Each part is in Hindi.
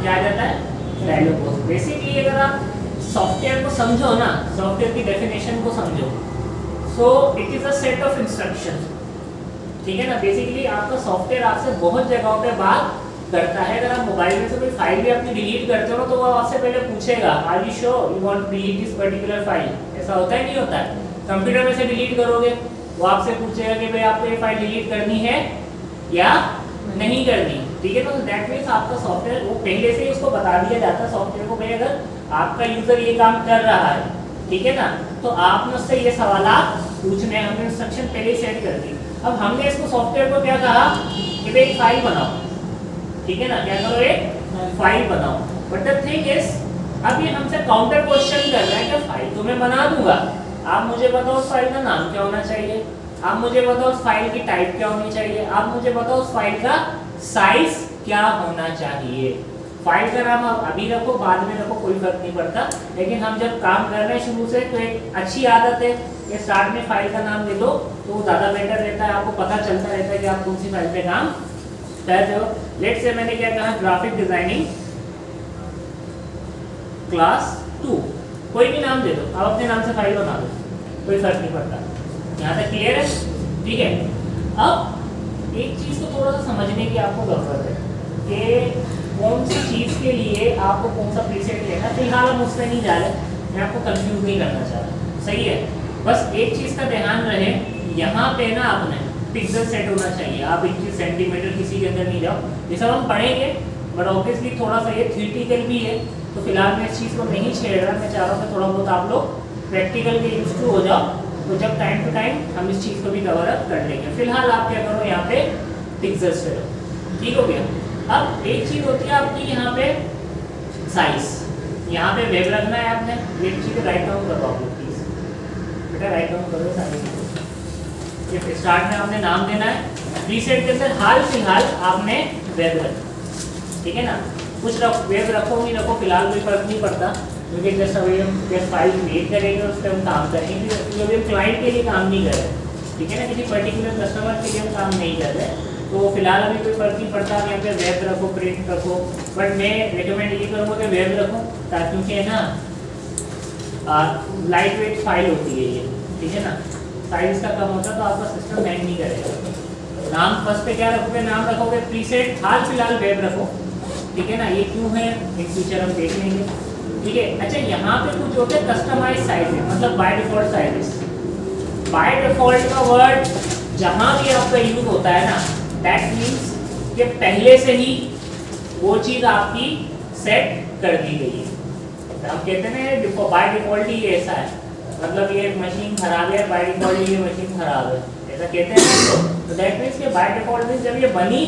क्या आ जाता है, डायलॉग बॉक्स। बेसिकली अगर आप सॉफ्टवेयर को समझो ना, सॉफ्टवेयर की डेफिनेशन को समझो, so it is a set of instruction, ठीक है ना। बेसिकली आपका सॉफ्टवेयर आपसे बहुत जगहों पे बात करता है। अगर आप मोबाइल में से कोई फाइल भी अपनी डिलीट करते हो ना, तो वो आपसे पहले पूछेगा are you sure you want to delete this particular file. ऐसा होता है नहीं होता है? कंप्यूटर में से डिलीट करोगे, वो आपसे पूछेगा कि भाई आपको ये फाइल डिलीट करनी है या नहीं करनी, ठीक है ना। तो दैट मीन्स आपका सॉफ्टवेयर वो पहले से ही उसको बता दिया जाता है सॉफ्टवेयर को, भाई अगर आपका यूजर ये काम कर रहा है, ठीक है ना, तो आपने उससे ये सवाल पूछने हैं, हमने इंस्ट्रक्शन पहले ही सेट कर दी। अब हमने इसको सॉफ्टवेयर को क्या कहा कि भाई एक फाइल बनाओ, ठीक है ना, क्या करो एक फाइल बनाओ। बट द थिंग इज अब ये हमसे काउंटर क्वेश्चन कर रहा है कि फाइल तो मैं बना दूंगा, आप मुझे बताओ उस फाइल का नाम क्या होना चाहिए, आप मुझे बताओ उस फाइल की टाइप क्या होनी चाहिए, आप मुझे बताओ उस फाइल का साइज क्या होना चाहिए। फाइल का नाम आप अभी रखो बाद में रखो कोई फर्क नहीं पड़ता, लेकिन हम जब काम कर रहे हैं शुरू से तो एक अच्छी आदत है कि स्टार्ट में फाइल का नाम दे दो, तो वो ज़्यादा बेटर रहता है, आपको पता चलता रहता है कि आप कौन सी फाइल पे काम कर रहे हो। लेट्स से मैंने क्या कहा, ग्राफिक डिजाइनिंग क्लास 2, कोई भी नाम दे दो, आप अपने नाम से फाइल बना दो, कोई फर्क नहीं पड़ता। यहाँ तक क्लियर है? ठीक है। अब एक चीज़ को थोड़ा सा समझने की आपको ज़रूरत है कि कौन सी चीज़ के लिए आपको कौन सा प्रीसेट लेना है। फिलहाल हम उसमें नहीं जा रहे, मैं आपको कंफ्यूज नहीं करना चाह रहा, सही है। बस एक चीज़ का ध्यान रहे, यहाँ पे ना आपने पिक्सल सेट होना चाहिए, आप इंच सेंटीमीटर किसी के अंदर नहीं जाओ, ये सब हम पढ़ेंगे, बट ऑब्वियसली थोड़ा सा ये थ्योरेटिकल भी है, तो फिलहाल मैं इस चीज़ को नहीं छेड़ रहा। मैं चाह रहा हूँ कि थोड़ा बहुत आप लोग प्रैक्टिकल के यूज टू हो जाओ, तो जब टाइम टू टाइम हम इस चीज़ को भी कवर अप कर लेंगे। फिलहाल आप क्या करो, यहाँ पे पिक्सल्स पे रहो, ठीक हो गया। अब एक चीज़ होती है आपकी यहाँ पे साइज, यहाँ पे वेब रखना है आपने, एक चीज़ राइट डाउन करो आप लोग प्लीज, बेटा राइट डाउन करो साइज। ये स्टार्ट में आपने नाम देना है, प्रीसेट के अंदर हाल फिलहाल आपने वेब रखना, ठीक है ना। कुछ वेब रखो नहीं रखो फिलहाल कोई फर्क नहीं पड़ता, क्योंकि जैसे अभी हम जैसे फाइल क्रिएट करेंगे उस पर हम काम करेंगे, क्योंकि हम क्लाइंट के लिए काम नहीं कर रहे, ठीक है ना, किसी पर्टिकुलर कस्टमर के लिए हम काम नहीं कर रहे, तो फिलहाल अभी कोई फर्क नहीं पड़ता। आप यहाँ पे वेब रखो, प्रिंट रखो, बट मैं रिकमेंड ये करूँगा कि वेब रखो, ताकि क्योंकि है ना लाइट वेट फाइल होती है ये, ठीक है ना, साइज का कम होता है तो आपका सिस्टम हैंग नहीं करेगा। नाम फर्स्ट पे क्या रखोगे, नाम रखोगे प्रीसेट, हाल फिलहाल वेब रखो, ठीक है ना। ये क्यों है एक फीचर हम देख लेंगे, ठीक है। अच्छा यहाँ पे कुछ होते हैं कस्टमाइज साइज, मतलब by default sizes. By default का वर्ड जहाँ भी आपका यूज होता है ना, दैट मीन्स कि पहले से ही वो चीज़ आपकी सेट कर दी गई है। हम कहते हैं ना बाय डिफॉल्ट ही ऐसा है, मतलब ये मशीन खराब है, बाय डिफॉल्ट ये मशीन खराब है, ऐसा कहते हैं। तो दैट मीन्स कि बाय डिफॉल्ट मीन्स जब ये बनी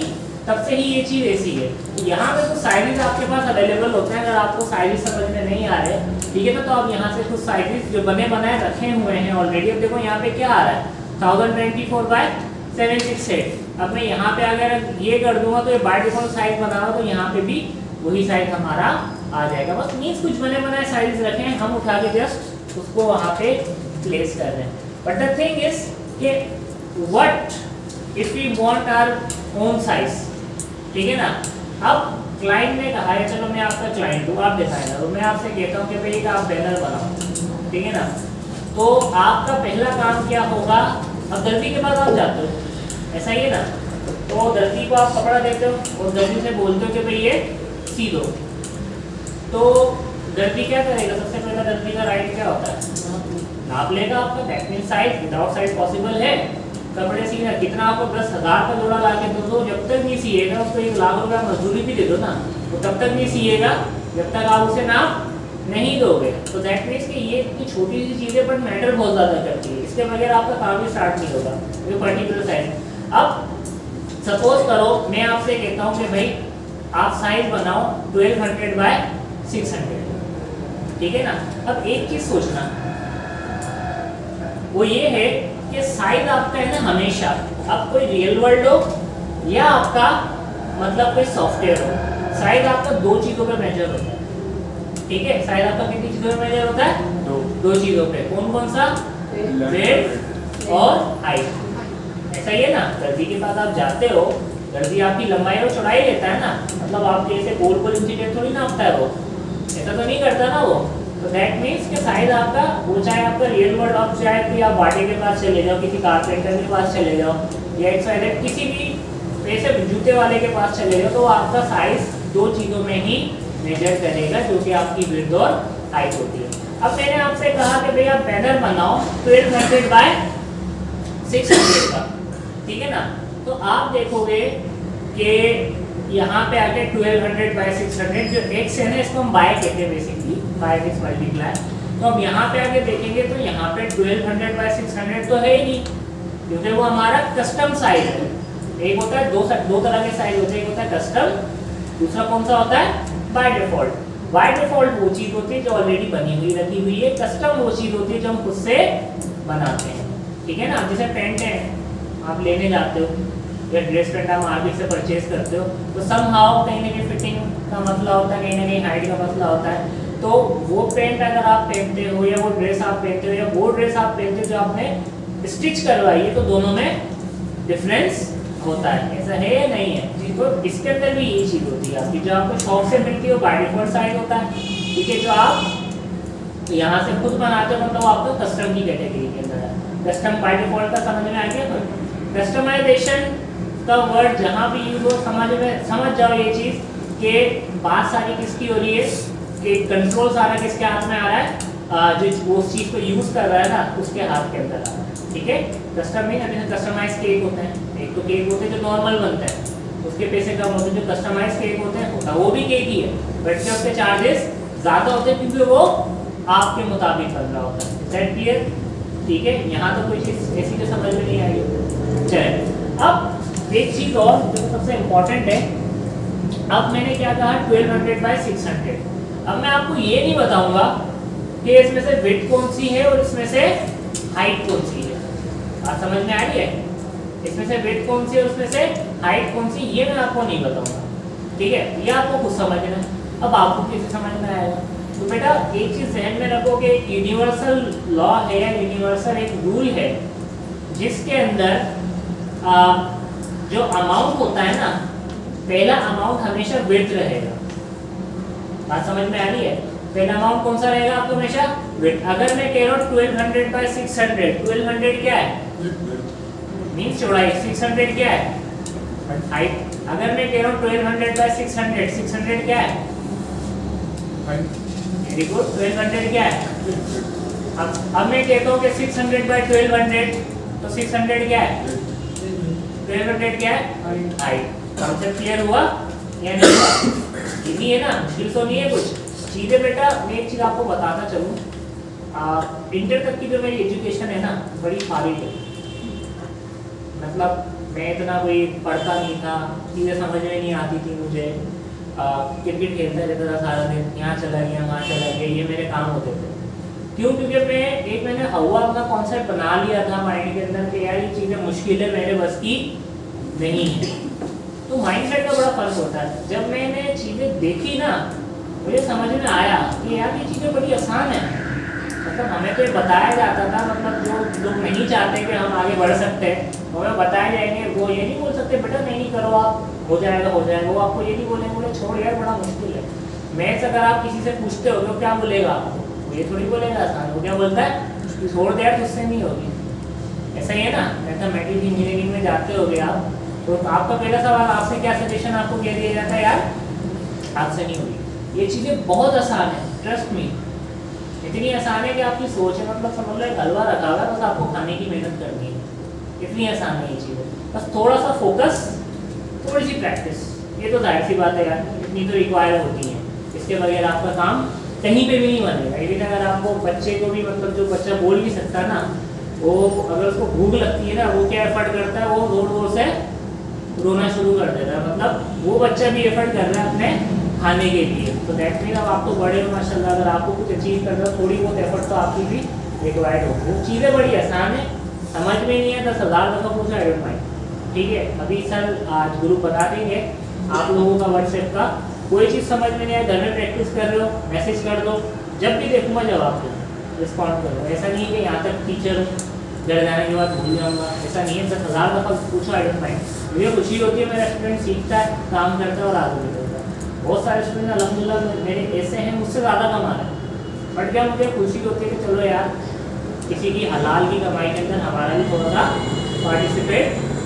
तब से ही ये चीज़ ऐसी है। यहाँ पे तो साइजेस आपके पास अवेलेबल होते हैं, अगर आपको साइजेस समझ में नहीं आ रहे, ठीक है ना, तो आप यहाँ से कुछ साइजेस जो बने बनाए रखे हुए हैं ऑलरेडी। अब देखो यहाँ पे क्या आ रहा है 1024x768। अब मैं यहाँ पे अगर ये कर दूंगा तो ये बाय डिफॉल्ट साइज बना हुआ, तो यहाँ पे भी वही साइज हमारा आ जाएगा। बस मीन्स कुछ बने बनाए साइज रखे हैं, हम उठा के जस्ट उसको वहाँ पे प्लेस कर रहे हैं। बट द थिंग इज कि what if we want our own size, ठीक है ना। अब क्लाइंट ने कहा है, चलो मैं आपका क्लाइंट हूँ, आप डिजाइनर हो, मैं आपसे कहता हूँ कि भाई एक आप बैनर बनाओ, ठीक है ना। तो आपका पहला काम क्या होगा, अब दर्जी के पास आप जाते हो, ऐसा ही है ना, तो दर्जी को आप कपड़ा देते हो और दर्जी से बोलते हो कि भाई ये सी दो। तो दर्जी क्या करेगा, सबसे पहला दर्जी का राइट क्या होता है, नाप लेगा आपका, that means size, without size possible है कपड़े सीना। कितना आपको 10,000 का जोड़ा ला के दो, जब तक नहीं सिएगा उसको 1 लाख रुपया मजदूरी भी दे दो ना, वो तब तक नहीं सिएगा जब तक आप उसे नाप नहीं दोगे। तो दैट मीन्स कि ये इतनी छोटी सी चीज़ें बट मैटर बहुत ज़्यादा करती है, इसके बगैर आपका काम ही स्टार्ट नहीं होगा, ये पर्टिकुलर साइज। अब सपोज करो मैं आपसे कहता हूँ कि भाई आप साइज बनाओ 1200 बाय 600, ठीक है ना। अब एक चीज़ सोचना, वो ये है कि साइज आपका है ना हमेशा, अब कोई रियल वर्ल्ड हो या आपका मतलब कोई सॉफ्टवेयर हो, साइज आपका 2 चीज़ों पे मेजर होता है, ठीक है। साइज आपका कितनी चीज़ों में मेजर होता है, दो चीज़ों पे। कौन कौन सा, ब्रेड और हाइट, ऐसा ही है ना। दर्जी के पास आप जाते हो दर्जी आपकी लंबाई और चौड़ाई लेता है ना, मतलब आपके ऐसे गोल गोल इंचीटेप थोड़ी नापता है वो, ऐसा तो नहीं करता ना वो। तो दैट मीन्स कि साइज आपका वो चाहे आपका रियल वर्ल्ड आप चाहे कि आप बाटे के पास चले जाओ, किसी कारपेंटर के पास चले जाओ, या XYZ किसी भी ऐसे जूते वाले के पास चले जाओ, तो आपका साइज दो चीज़ों में ही मेजर करेगा, जो कि आपकी विड्थ और हाइट होती है। अब मैंने आपसे कहा कि भैया बैनर बनाओ 1200 बाय 600 का, ठीक है ना। तो आप देखोगे कि यहाँ पे आके 1200 बाय 600 जो x है ना, इसको हम बाय कहते हैं बेसिकली, बाय दिस मल्टीप्लाई। तो अब यहाँ पे आके देखेंगे तो यहाँ पे 1200 बाय 600 तो है ही नहीं, क्योंकि वो हमारा कस्टम साइज है। एक होता है दो तरह के साइज होते हैं, एक होता है कस्टम, दूसरा कौन सा होता है बाय डिफॉल्ट। बाय डिफॉल्ट वो चीज़ होती है जो ऑलरेडी बनी हुई रखी हुई है, कस्टम वो चीज़ होती है जो हम खुद से बनाते हैं, ठीक है ना। जैसे पेंट है आप लेने जाते हो या ड्रेस पेंट आप मार्केट से परचेज करते हो, तो समहाउ कहीं ना कहीं फिटिंग का मसला होता है, कहीं ना कहीं हाइट का मसला होता है। तो वो पेंट अगर आप पहनते हो या वो ड्रेस आप पहनते हो या वो ड्रेस आप पहनते हो जो आपने स्टिच करवाई है, तो दोनों में डिफरेंस होता है, ऐसा है या नहीं है। तो इसके अंदर भी यही चीज़ होती है आपकी, जो आपको शॉप से मिलती है वो बाय डिफॉल्ट साइज होता है, ठीक है। जो आप यहाँ से खुद बनाते हो मतलब आपको कस्टम की कैटेगरी के अंदर है। कस्टम बाय डिफॉल्ट का समझ में आ गया। कस्टमाइजेशन का वर्ड जहाँ भी यूज हो समझ जाओ ये चीज़ कि बात सारी किसकी हो रही है, कि कंट्रोल सारा किसके हाथ में आ रहा है, जो वो चीज़ को यूज़ कर रहा है ना उसके हाथ के अंदर आ रहा है, ठीक है। कस्टम में अभी कस्टमाइज केक होते हैं, एक तो केक होते हैं जो नॉर्मल बनता है उसके पैसे कम होते हैं, जो कस्टमाइज केक होते हैं होता वो भी केक ही है, बट क्या उसके चार्जेस ज़्यादा होते हैं क्योंकि वो आपके मुताबिक बन रहा होता है। दैट क्लियर, ठीक है। यहाँ तो कोई चीज़ ऐसी जो समझ में नहीं आई। चलिए अब एक चीज़ और जो सबसे इम्पोर्टेंट है, अब मैंने क्या कहा 1200 बाय 600। अब मैं आपको ये नहीं बताऊंगा कि इसमें से विड्थ कौन सी है और इसमें से हाइट कौन सी है, बात समझ में आ रही है। इसमें से विड्थ कौन सी है और उसमें से हाइट कौन सी, ये मैं आपको नहीं बताऊंगा, ठीक है। ये आपको खुद समझना है। अब आपको कैसे समझ में आएगा, तो बेटा एक चीज़ ध्यान में रखो कि यूनिवर्सल लॉ है या यूनिवर्सल एक रूल है जिसके अंदर जो अमाउंट होता है ना, पहला अमाउंट हमेशा विड्थ रहेगा, बात समझ में आ रही है। पहला अमाउंट कौन सा रहेगा आपको हमेशा विड्थ। अगर मैं कह रहा हूँ 1200 बाय 600, 1200 क्या है मीन्स चौड़ाई, 600 क्या है हाइट। अगर मैं कह रहा हूँ 1200 बाय 600, 600 क्या है वेरी गुड, 1200 क्या है। अब मैं कहता हूँ कि 600 बाय 1200, तो 600 क्या है 1200 क्या है हाइट। कॉन्सेप्ट क्लियर हुआ या नहीं हुआ, इजी है ना, मुश्किल तो नहीं है कुछ चीज़ें। बेटा मैं एक चीज़ आपको बताता चलूँ, इंटर तक की जो मेरी एजुकेशन है ना बड़ी फारिग है, मतलब मैं इतना कोई पढ़ता नहीं था, चीज़ें समझ में नहीं आती थी मुझे, क्रिकेट खेलता रहता था सारा दिन, यहाँ चला गया वहाँ चला गया, ये मेरे काम होते थे। क्यों, क्योंकि मैंने हवा अपना कॉन्सेप्ट बना लिया था माइंड के अंदर कि यार ये चीज़ें मुश्किल है, मेरे बस की नहीं है। तो माइंडसेट का बड़ा फर्क होता है। जब मैंने चीज़ें देखी ना मुझे समझ में आया कि यार ये चीज़ें बड़ी आसान है, मतलब हमें तो ये बताया जाता था, मतलब जो लोग नहीं चाहते कि हम आगे बढ़ सकते हैं हमें बताया जाएंगे, वो ये नहीं बोल सकते बेटा नहीं करो आप हो जाएगा, वो आपको ये नहीं बोलेंगे बोले छोड़ यार बड़ा मुश्किल है। मैथ्स अगर आप किसी से पूछते हो तो क्या बोलेगा आपको, वो ये थोड़ी बोलेगा आसान, वो क्या बोलता है छोड़ दे यार तुझसे नहीं होगी। ऐसा ही है ना, मैथमेटिक्स इंजीनियरिंग में जाते हो आप तो आपका पहला सवाल आपसे क्या सजेशन आपको कह दिया जाता है यार आपसे नहीं होगी। ये चीज़ें बहुत आसान है, ट्रस्ट मी, इतनी आसान है कि आपकी सोच है, मतलब समझ लो एक हलवा रखा हुआ है बस आपको खाने की मेहनत करनी है, इतनी आसान है ये चीज़ें, बस थोड़ा सा फोकस थोड़ी सी प्रैक्टिस, ये तो जाहिर सी बात है यार इतनी तो रिक्वायर होती है, इसके बगैर आपका काम कहीं पे भी नहीं बनेगा। लेकिन अगर आपको बच्चे को भी मतलब जो बच्चा बोल नहीं सकता ना, वो अगर उसको भूख लगती है ना वो क्या एफर्ट करता है, वो जोर जोर से रोना शुरू कर देता है, मतलब वो बच्चा भी एफर्ट कर रहा है अपने खाने के लिए। तो दैट मीन अब आप तो बड़े हो माशाल्लाह, अगर आपको कुछ अचीव करना हो थोड़ी बहुत एफर्ट तो आपकी भी रिक्वायर्ड होगी। वो चीज़ें बड़ी आसान है, समझ में नहीं है 10,000 दफ़ा पूछा आई डोंट माइंड, ठीक है। अभी सर आज ग्रुप बता देंगे आप लोगों का व्हाट्सएप का, कोई चीज़ समझ में नहीं आए घर में प्रैक्टिस कर रहे हो मैसेज कर दो, जब भी देखूँगा जवाब दो, रिस्पॉन्ड करो। ऐसा नहीं है कि यहाँ तक टीचर घर जाने के बाद भूल जाऊँगा, ऐसा नहीं है। 10,000 दफ़ा पूछो, आई डोंट माइंड। मुझे खुशी होती है मेरा स्टूडेंट सीखता है, काम करता है और आगे निकलता है। बहुत सारे स्टूडेंट अल्हम्दुलिल्लाह मेरे ऐसे हैं मुझसे ज़्यादा कमा रहे हैं, बट क्या मुझे खुशी होती है कि चलो यार किसी की हलाल की कमाई के अंदर हमारा भी थोड़ा सा पार्टिसिपेट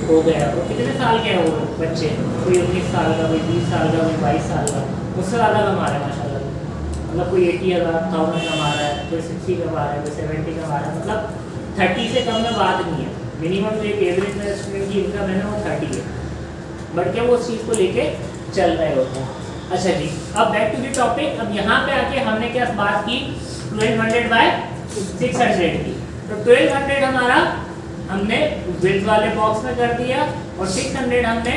हो गया। और कितने साल के हैं वो बच्चे, कोई 19 साल का, कोई 20 साल का, कोई 22 साल का, मुझसे ज़्यादा कमा रहे हैं माशाल्लाह। मतलब कोई 80,000 कमा रहा है, कोई 60 कमा रहा है, कोई 70 कमा रहा है। मतलब 30 से कम में बात नहीं है। मिनिमम जो एक एवरेज में स्टूडेंट की इनकम है ना वो 30 है, बट क्या वो उस चीज़ को लेके चल रहे होते हैं। अच्छा जी, अब बैक टू द टॉपिक। अब यहाँ पे आके हमने क्या बात की, 1200 बाय 600 की। तो 1200 हमारा हमने विड्थ वाले बॉक्स में कर दिया और 600 हमने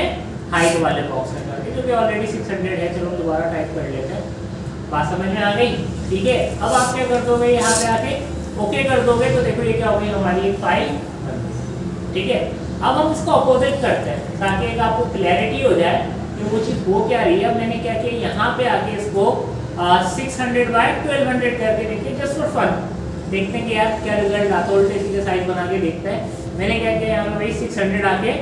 हाइट वाले बॉक्स में कर दिया, क्योंकि ऑलरेडी 600 है। चलो दोबारा टाइप कर लेते हैं, बात समझ में आ गई। ठीक है, अब आप क्या कर दोगे, यहाँ पे आके ओके कर दोगे तो देखो ये क्या हो गई हमारी एक फाइल। ठीक है, अब हम इसको अपोजिट करते हैं ताकि एक आपको क्लैरिटी हो जाए कि वो चीज़ हो क्या रही है। अब मैंने क्या किया, यहाँ पे आके इसको 600 बाय 1200 करके देखिए, जस्ट फॉर फन देखते हैं कि यार क्या रिजल्ट आता है। उल्टे सीधे साइज बना के देखते हैं। मैंने क्या किया, यहाँ पे 600 आके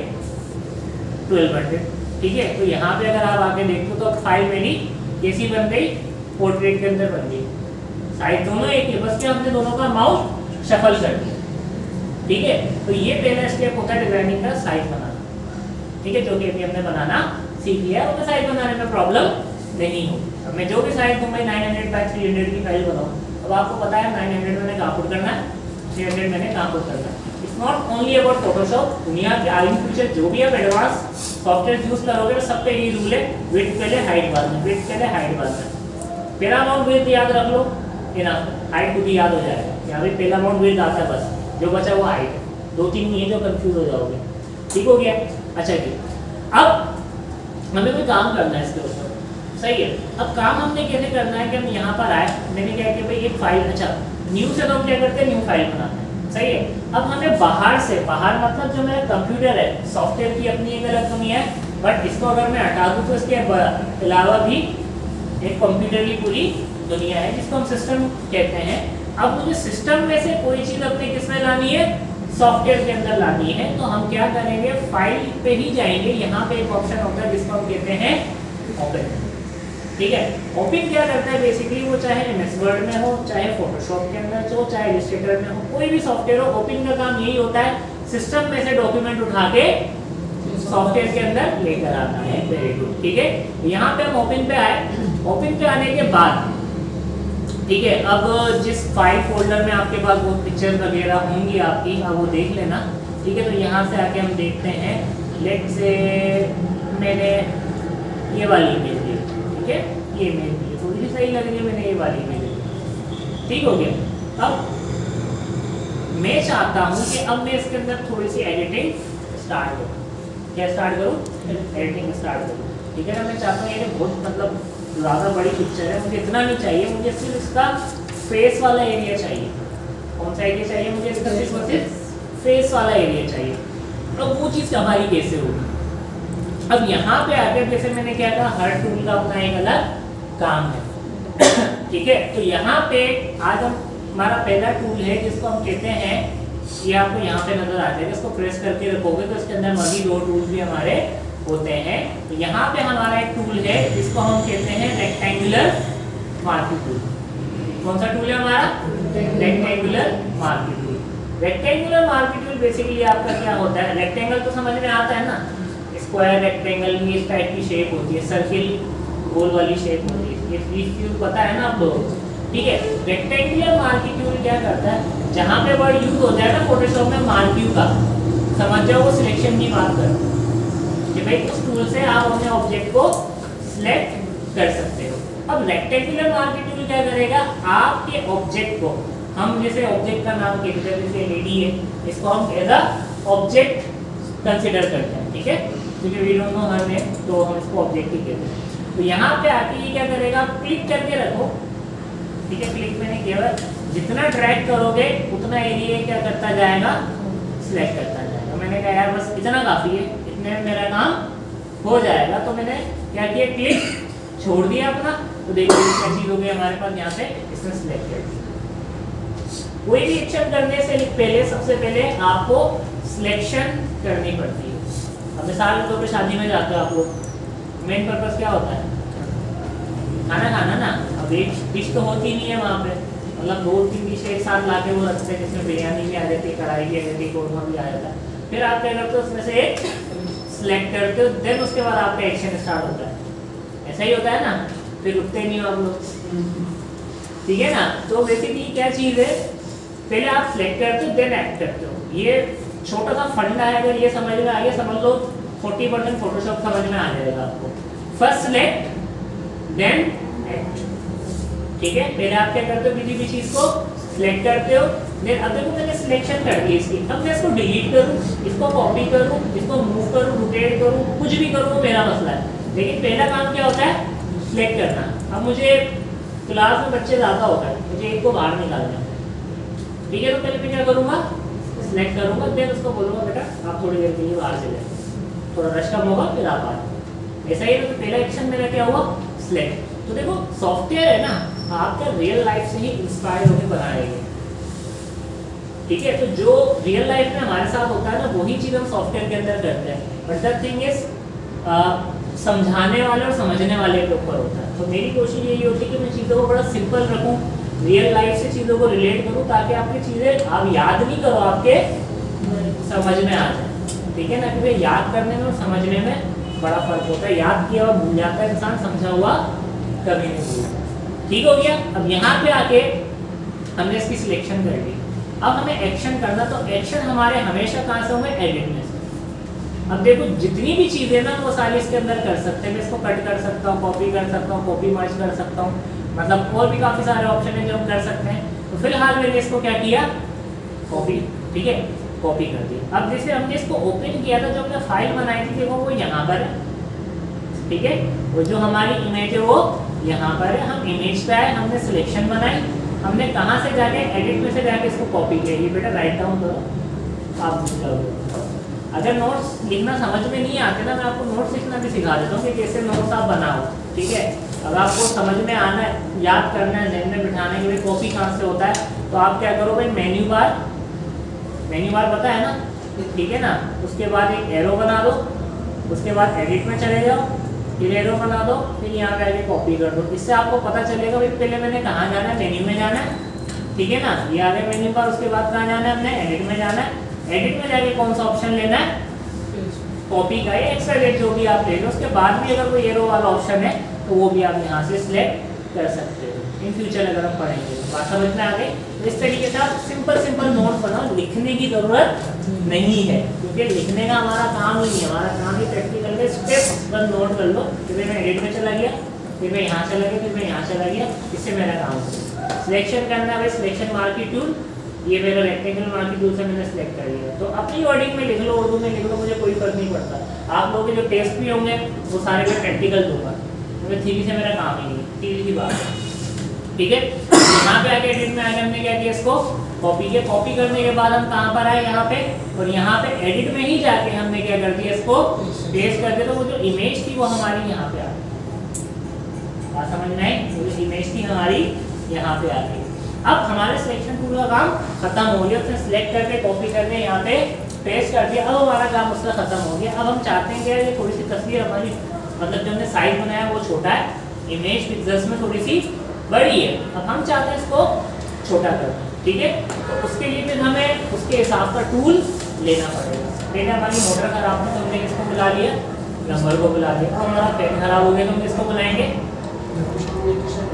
1200। ठीक है, तो यहाँ पे अगर आप आके देखो तो फाइल मेरी कैसी बन गई, पोर्ट्रेट के अंदर बन गई। साइज दोनों एक है, बस क्या हमने दोनों का माउस शफल कर दिया। ठीक है, तो ये पहला स्टेप होता है डिजाइनिंग का, साइज बनाना। ठीक है, जो कि अभी हमने बनाना सीख लिया है, उसमें साइज बनाने में प्रॉब्लम नहीं हो। अब मैं जो भी साइज दूँ, मैं 900 बाय 300 की फाइल बनाऊँ। अब आपको पता है 900 मैंने कहाँ पुट करना है, 300 मैंने कहाँ पुट करना है। It's not only about Photoshop, दुनिया के आगे फ्यूचर जो भी आप एडवांस सॉफ्टवेयर यूज करोगे सब पे ये रूल है, विड्थ पहले हाइट बाद में, विड्थ पहले हाइट बाद में। पहला अमाउंट विड्थ याद रख लो, हाइट खुद ही याद हो जाएगा। यहाँ पे पहला अमाउंट विड्थ आता है, बस जो बचा वो हाइट है। 2-3 नहीं है जो कंफ्यूज हो जाओगे। ठीक हो गया। अच्छा जी, अब हमें कोई काम करना है इसके ऊपर, सही है। अब काम हमने कैसे करना है कि हम यहाँ पर आए, मैंने क्या किया भाई एक फाइल, अच्छा न्यू से तो हम क्या करते हैं, न्यू फाइल बनाते हैं, सही है। अब हमें बाहर से, बाहर मतलब जो मेरा कंप्यूटर है, सॉफ्टवेयर की अपनी एक अलग दुनिया है, बट इसको अगर मैं हटा दूँ तो इसके अलावा भी एक कंप्यूटर की पूरी दुनिया है जिसको हम सिस्टम कहते हैं। अब मुझे सिस्टम में से कोई चीज़ अपने किसमें लानी है, सॉफ्टवेयर के अंदर लानी है। तो हम क्या करेंगे, फाइल पे ही जाएंगे। यहाँ पे एक ऑप्शन होता है जिसको हम कहते हैं ओपन। ठीक है, ओपन क्या करता है बेसिकली, वो चाहे MS वर्ड में हो, चाहे फोटोशॉप के अंदर हो, चाहे इलस्ट्रेटर में हो, कोई भी सॉफ्टवेयर हो, ओपन का काम यही होता है सिस्टम में से डॉक्यूमेंट उठा के सॉफ्टवेयर के अंदर लेकर आना है। Very good. ठीक है, यहाँ पे हम ओपन पे आए। ओपन पे आने के बाद ठीक है, अब जिस फाइल फोल्डर में आपके पास वो पिक्चर वगैरह होंगी आपकी, अब वो देख लेना। ठीक है, तो यहाँ से आके हम देखते हैं, लेट से मैंने ये वाली इमेज ली। ठीक है, ये इमेज ली, थोड़ी सी सही लग रही है, मैंने ये वाली इमेज ली। ठीक हो गया। अब मैं चाहता हूँ कि अब मैं इसके अंदर थोड़ी सी एडिटिंग स्टार्ट करूँ। क्या स्टार्ट करूँ, एडिटिंग स्टार्ट करूँ। ठीक है ना, मैं चाहता हूँ ये बहुत मतलब ज़्यादा बड़ी पिक्चर है, मुझे इतना नहीं चाहिए, मुझे सिर्फ इसका फेस वाला एरिया चाहिए। कौन सा एरिया चाहिए मुझे, इसका सिर्फ फेस वाला एरिया चाहिए। तो वो चीज़ हमारी कैसे होगी। अब यहाँ पे आकर जैसे मैंने क्या कहा, हर टूल का अपना एक अलग काम है। ठीक है, तो यहाँ पे आज हम हमारा पहला टूल है जिसको हम कहते हैं, ये आपको यहाँ पे नजर आ जाएगा, इसको प्रेस करके रखोगे तो इसके अंदर मज़ीद 2 टूल्स भी हमारे होते हैं। तो यहाँ पे हमारा एक टूल है जिसको हम कहते हैं रेक्टेंगुलर मार्किंग टूल। कौन सा टूल है हमारा, rectangular marking tool. Rectangular marking tool basically आपका क्या होता है, रेक्टेंगल तो समझ में आता है ना, स्क्वायर रेक्टेंगल में इस टाइप की शेप होती है, सर्किल गोल वाली शेप होती है, ये चीज पता है ना आप लोग। ठीक है, रेक्टेंगुलर मार्किंग टूल क्या करता है, जहाँ पे वर्ड यूज होता है ना फोटोशॉप में मार्किंग का, समझ जाओ वो सिलेक्शन की बात कर कि भाई उस टूल से आप अपने ऑब्जेक्ट को सिलेक्ट कर सकते हो। अब रेक्टेंगुलर मार्किंग टूल क्या करेगा, आपके ऑब्जेक्ट को, हम जैसे ऑब्जेक्ट का नाम कहते हैं, जैसे लेडी है, इसको हम एज अ ऑब्जेक्ट कंसिडर करते हैं। ठीक है, क्योंकि we don't know her name, तो हम इसको ऑब्जेक्ट ही कहते हैं। तो यहाँ पे आके ये क्या करेगा, क्लिक करके रखो। ठीक है, क्लिक मैंने किया, जितना ड्रैग करोगे उतना एरिया क्या करता जाएगा, सिलेक्ट करता जाएगा। मैंने कहा यार बस इतना काफ़ी है, इतने में मेरा काम हो जाएगा। तो मैंने क्या किया, क्लिक छोड़ दिया अपना। तो देखो क्या चीज़ हो गई हमारे पास, यहाँ पे इसने सिलेक्ट कर दिया। कोई भी एक्शन करने से पहले सबसे पहले आपको सिलेक्शन करनी पड़ती है। अब मिसाल के तौर पे शादी में जाते हो आप लोग, मेन पर्पस क्या होता है? खाना खाना ना। अब एक डिश तो होती नहीं है वहाँ पे, मतलब 2-3 डिश एक साथ ला के वो रखते हैं, जिसमें बिरयानी भी आ जाती है, कढ़ाई भी आ जाती है, कौरमा भी आ जाता है। फिर आप क्या करते हो, उसमें से एक सिलेक्ट करते हो, देन उसके बाद आपका एक्शन स्टार्ट होता है। ऐसा ही होता है ना, फिर रुकते नहीं हो आप लोग, ठीक है ना। तो बेसिकली क्या चीज़ है, पहले आप सिलेक्ट करते हो देन एक्ट करते हो। ये छोटा सा फंडा है, अगर ये समझ में आ गया समझ लो 40% फोटोशॉप समझ में आ जाएगा आपको। फर्स्ट सिलेक्ट देन एक्ट, ठीक है। पहले आप क्या करते हो, किसी भी चीज़ को सिलेक्ट करते हो, देन अब देखो मैंने सिलेक्शन कर दी इसकी, अब मैं इसको डिलीट करूँ, इसको कॉपी करूँ, इसको मूव करूँ, रोटेट करूँ, कुछ भी करूँ वो मेरा मसला है, लेकिन पहला काम क्या होता है, सिलेक्ट करना। अब मुझे क्लास में बच्चे ज़्यादा होता है, मुझे एक को बाहर निकालना है, ठीक है। तो पहले मैं क्या करूँगा, सिलेक्ट करूँगा, देन उसको बोलूँगा बेटा आप थोड़ी देर के लिए बाहर चले जाए, थोड़ा रश कम होगा, फिर आप आए। ऐसा ही है, तो पहला एक्शन मेरा क्या हुआ, सिलेक्ट। तो देखो सॉफ्टवेयर है ना, आपका रियल लाइफ से ही इंस्पायर होकर बनाएंगे, ठीक है। तो जो रियल लाइफ में हमारे साथ होता है ना, वही चीज़ हम सॉफ्टवेयर के अंदर करते हैं। बट द थिंग इज समझाने वाले और समझने वाले के ऊपर होता है। तो मेरी कोशिश यही होती है कि मैं चीज़ों को बड़ा सिंपल रखूँ, रियल लाइफ से चीज़ों को रिलेट करूँ, ताकि आपकी चीज़ें आप याद नहीं करो, आपके समझ में आ जाए, ठीक है ना। क्योंकि याद करने में और समझने में बड़ा फर्क होता है। याद किया और भूल जाता है इंसान, समझा हुआ कभी नहीं भूलता, ठीक हो गया। अब यहाँ पे आके हमने इसकी सिलेक्शन कर ली, अब हमें एक्शन करना। तो एक्शन हमारे हमेशा कहाँ से होंगे, एडिट में से। अब देखो जितनी भी चीज़ें ना वो सारी इसके अंदर कर सकते हैं। मैं इसको कट कर सकता हूँ, कॉपी कर सकता हूँ, कॉपी मर्ज कर सकता हूँ, मतलब और भी काफ़ी सारे ऑप्शन हैं जो हम कर सकते हैं। तो फिलहाल मैंने इसको क्या किया, कॉपी, ठीक है, कॉपी कर दिया। अब जैसे हमने इसको ओपन किया था, जो हमने फाइल बनाई थी देखो वो यहाँ पर है, ठीक है। वो जो हमारी इमेज है वो यहाँ पर है। हम इमेज पे आए, हमने सिलेक्शन बनाई, हमने कहाँ से जाके एडिट में से जाके इसको कॉपी किया। ये बेटा राइट डाउन करो, आप अगर नोट्स लिखना समझ में नहीं आते ना, मैं आपको नोट्स लिखना भी सिखा देता हूँ कि कैसे नोट्स आप बनाओ, ठीक है। अगर आपको समझ में आना है, याद करना है, ध्यान में बिठाने के लिए कॉपी कहाँ से होता है, तो आप क्या करो भाई, मेन्यू बार पता है ना, ठीक है ना। उसके बाद एक एरो बना दो, उसके बाद एडिट में चले जाओ, फिर एरो बना दो, फिर यहाँ पे आके कॉपी कर दो। इससे आपको पता चलेगा भाई पहले मैंने कहाँ जाना है, मेन्यू में जाना है, ठीक है ना। ये आ गया मेन्यू बार, उसके बाद कहाँ जाना है, हमने एडिट में जाना है। एडिट में जाके कौन सा ऑप्शन लेना है, कॉपी का, एक्सट्रा जो भी आप ले लो। उसके बाद भी अगर कोई एरो वाला ऑप्शन है तो वो भी आप यहाँ से सिलेक्ट कर सकते हो। इन फ्यूचर अगर हम पढ़ेंगे तो बात समझ में आ गई। तो इस तरीके से आप सिंपल नोट बनाओ, लिखने की ज़रूरत नहीं है, क्योंकि लिखने का हमारा काम ही नहीं है। हमारा काम ही प्रैक्टिकल में स्टेप बस नोट कर लो कि मैं एडिट में चला गया, फिर मैं यहाँ चला गया, फिर मैं यहाँ चला गया, इससे मेरा काम हो। सिलेक्शन करना है भाई, सिलेक्शन मार्की टूल, ये मेरा रेक्टेंगल मार्की टूल से मैंने सिलेक्ट कर लिया। तो अपनी वर्डिंग में लिख लो, उर्दू में लिख लो, मुझे कोई फर्क नहीं पड़ता। आप लोगों के जो टेस्ट भी होंगे वो सारे मैं प्रैक्टिकल दूंगा, क्योंकि थ्योरी से मेरा काम ही नहीं है, सीधी सी बात है, ठीक है। यहाँ पे आके एडिट में आके हमने क्या किया, इसको कॉपी किया। कॉपी करने के बाद हम कहाँ पर आए, यहाँ पे, और यहाँ पे एडिट में ही जाके हमने क्या कर दिया, इसको पेस्ट कर दिया। तो वो जो इमेज थी वो हमारी यहाँ पे आ गई, बात समझ में आई। वो जो इमेज थी हमारी यहाँ पे आ गई। अब हमारे सिलेक्शन टूल का काम खत्म हो गया, उसने सिलेक्ट करके कॉपी करके यहाँ पे पेस्ट कर दिया। अब हमारा काम उसका खत्म हो गया। अब हम चाहते हैं कि ये थोड़ी सी तस्वीर हमारी, मतलब जो हमने साइज बनाया वो छोटा है, इमेज पिक्सल्स में थोड़ी सी बड़ी है। अब हम चाहते हैं इसको छोटा करना, ठीक है। तो उसके लिए फिर हमें उसके हिसाब का टूल लेना पड़ेगा। पहले हमारी मोटर खराब है तो हमने किसको बुला लिया, नंबर को बुला लिया। अब हमारा पेन खराब हो गया तो हम किसको बुलाएंगे,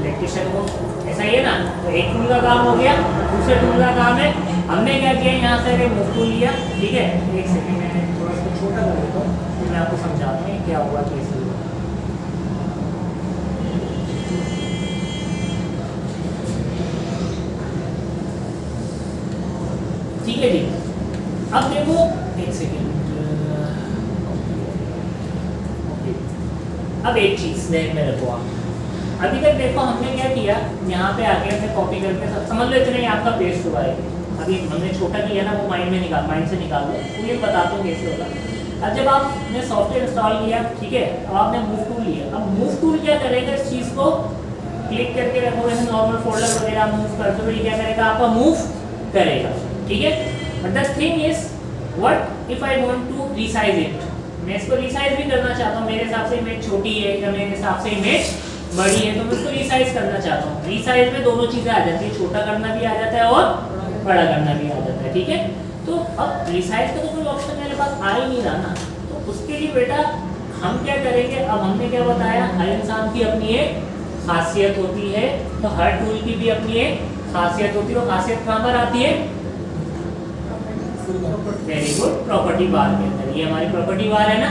इलेक्ट्रिशियन को। ऐसा ही है ना। तो एक टूल का काम हो गया। दूसरे टूल का काम है, हमने क्या किया, यहाँ से मूव टूल लिया, ठीक है। एक सेकंड में थोड़ा सा छोटा कर देता हूँ, फिर मैं आपको समझाता हूँ क्या हुआ, कैसे हुआ। ठीक है जी। अब देखो, एक सेकेंड, अब एक चीज़ ध्यान में रखो आप। अभी तक देखो हमने क्या किया, यहाँ पे आके हमने कॉपी करके समझ लो इतना ही आपका पेस्ट हुआ है। अभी हमने छोटा किया ना, वो माइंड से निकाल दो, तो ये बताता हूँ कैसे होगा। अब जब आपने सॉफ्टवेयर इंस्टॉल किया, ठीक है, अब आपने मूव टूल लिया। अब मूव टूल क्या करेगा, इस चीज़ को क्लिक करके रखो, जैसे नॉर्मल फोल्डर वगैरह मूव करते हुए क्या करेगा, आपका मूव करेगा, ठीक है। But the thing is what if I want to resize it, मैं इसको रीसाइज भी करना चाहता हूँ, मेरे हिसाब से इमेज छोटी है या मेरे हिसाब से इमेज बड़ी है, तो मैं इसको रीसाइज करना चाहता हूँ। रीसाइज में दोनों चीजें आ जाती है, छोटा करना भी आ जाता है और बड़ा करना भी आ जाता है, ठीक है। तो अब रिसाइज का तो कोई ऑप्शन मेरे पास आ ही नहीं रहा ना, तो उसके लिए बेटा हम क्या करेंगे, अब हमने क्या बताया, हर इंसान की अपनी एक खासियत होती है, तो हर टूल की भी अपनी एक खासियत होती है। वो खासियत कहाँ पर आती है? वेरी गुड, प्रॉपर्टी बार के अंदर। ये हमारी प्रॉपर्टी बार है ना,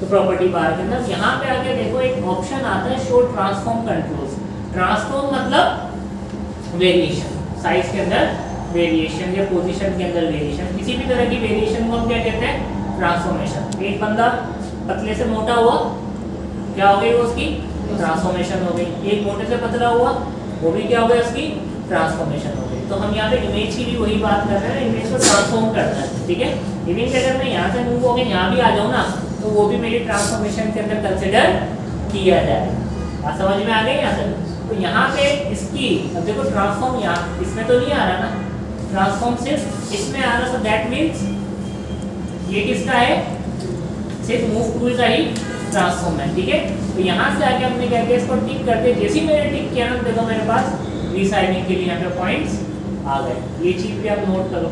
तो प्रॉपर्टी बार के अंदर यहाँ पे आके देखो एक ऑप्शन आता है शो ट्रांसफॉर्म कंट्रोल्स। ट्रांसफॉर्म मतलब वेरिएशन, साइज के अंदर वेरिएशन या पोजीशन के अंदर वेरिएशन, किसी भी तरह की वेरिएशन को हम क्या कहते हैं? ट्रांसफॉर्मेशन। एक बंदा पतले से मोटा हुआ, क्या हो गई उसकी? ट्रांसफॉर्मेशन हो गई। एक मोटे से पतला हुआ, वो भी क्या हो गया? उसकी ट्रांसफॉर्मेशन हो गई। तो हम यहाँ पे इमेज की भी वही बात कर रहे हैं, इमेज को ट्रांसफॉर्म करना है, ठीक है। इवन कि अगर मैं यहाँ से मूव होकर यहाँ भी आ जाऊँ ना, तो वो भी मेरी ट्रांसफॉर्मेशन के अंदर कंसिडर किया जाए। बात समझ में आ गई यहाँ से? तो यहाँ पे इसकी, अब देखो ट्रांसफॉर्म यहाँ इसमें तो नहीं आ रहा ना, ट्रांसफॉर्म सिर्फ इसमें आ रहा, तो दैट मीन्स ये किसका है? सिर्फ मूव टूल का ही ट्रांसफॉर्म है, ठीक है। तो यहाँ से आके हमने क्या किया, इसको टिक करते, जैसे ही मैंने टिक किया ना, देखो मेरे पास रीसाइजिंग के लिए यहाँ पे पॉइंट्स आ गए। ये चीज भी आप नोट करो।